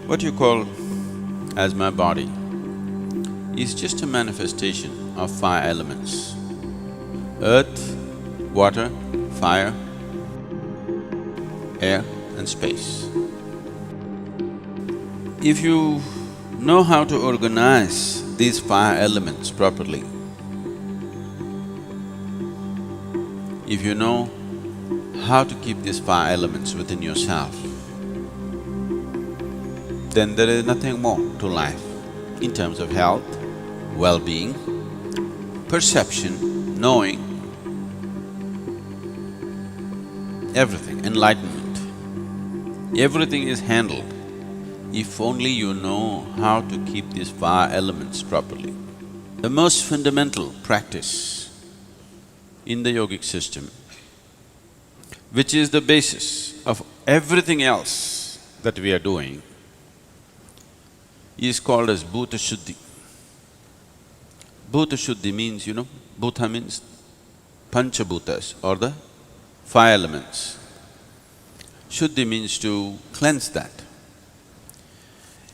What you call as my body is just a manifestation of five elements: earth, water, fire, air and space. If you know how to organize these five elements properly, if you know how to keep these five elements within yourself, then there is nothing more to life in terms of health, well-being, perception, knowing, everything, enlightenment. Everything is handled if only you know how to keep these five elements properly. The most fundamental practice in the yogic system, which is the basis of everything else that we are doing, is called as Bhuta Shuddhi. Bhuta Shuddhi means, Bhuta means Panchabhutas or the five elements. Shuddhi means to cleanse that.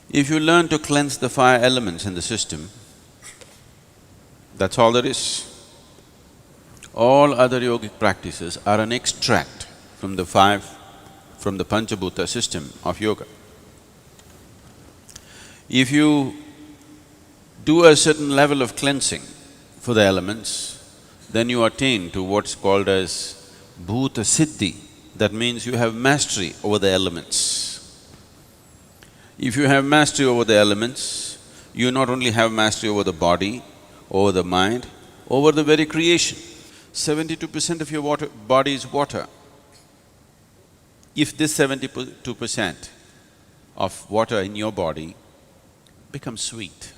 If you learn to cleanse the five elements in the system, that's all there is. All other yogic practices are an extract from the Panchabhuta system of yoga. If you do a certain level of cleansing for the elements, then you attain to what's called as Bhuta Siddhi. That means you have mastery over the elements. If you have mastery over the elements, you not only have mastery over the body, over the mind, over the very creation. 72% of your body is water. If this 72% of water in your body becomes sweet,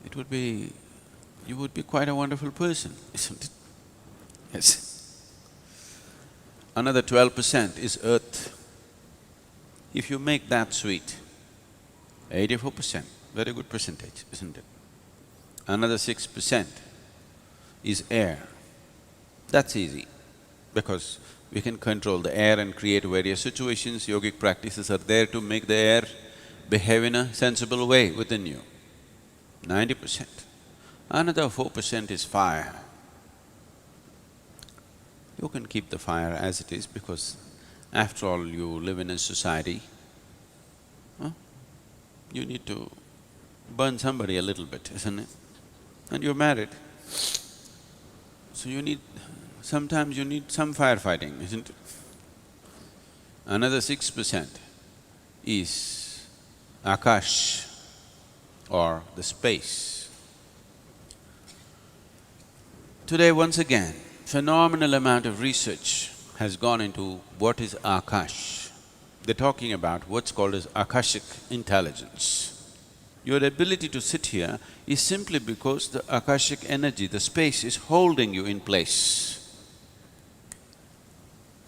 you would be quite a wonderful person, isn't it? Yes. Another 12% is earth. If you make that sweet, 84%, very good percentage, isn't it? Another 6% is air. That's easy, because we can control the air and create various situations. Yogic practices are there to make the air behave in a sensible way within you, 90%. Another 4% is fire. You can keep the fire as it is because after all you live in a society, you need to burn somebody a little bit, isn't it? And you're married, so sometimes you need some firefighting, isn't it? Another 6% is Akash or the space. Today, once again, phenomenal amount of research has gone into what is Akash. They're talking about what's called as Akashic intelligence. Your ability to sit here is simply because the Akashic energy, the space is holding you in place.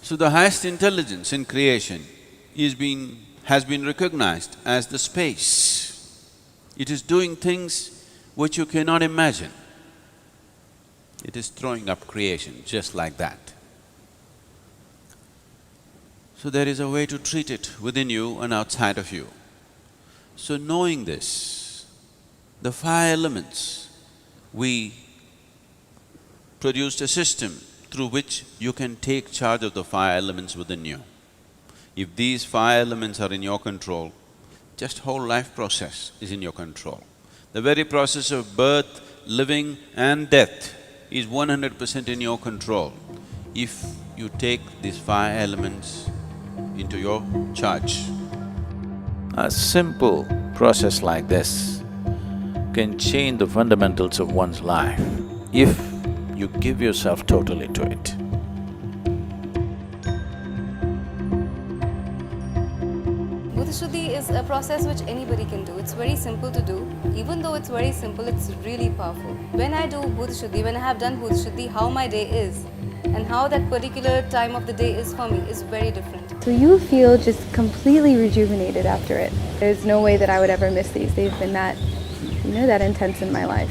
So the highest intelligence in creation has been recognized as the space. It is doing things which you cannot imagine. It is throwing up creation just like that. So there is a way to treat it within you and outside of you. So knowing this, the five elements, we produced a system through which you can take charge of the five elements within you. If these five elements are in your control, just whole life process is in your control. The very process of birth, living and death is 100% in your control if you take these five elements into your charge. A simple process like this can change the fundamentals of one's life if you give yourself totally to it. Bhuta Shuddhi is a process which anybody can do. It's very simple to do. Even though it's very simple, it's really powerful. When I do Bhuta Shuddhi, when I have done Bhuta Shuddhi, how my day is and how that particular time of the day is for me is very different. So you feel just completely rejuvenated after it. There's no way that I would ever miss these. They've been that intense in my life.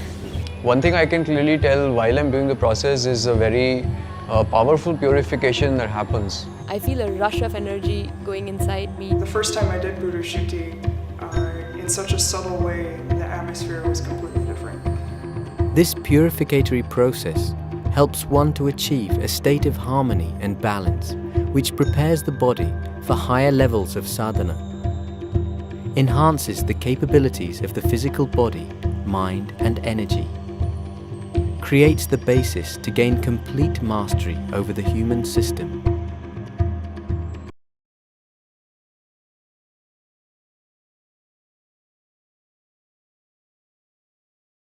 One thing I can clearly tell while I'm doing the process is a very a powerful purification that happens. I feel a rush of energy going inside me. The first time I did Bhuta Shuddhi, in such a subtle way, the atmosphere was completely different. This purificatory process helps one to achieve a state of harmony and balance, which prepares the body for higher levels of sadhana, enhances the capabilities of the physical body, mind and energy, creates the basis to gain complete mastery over the human system,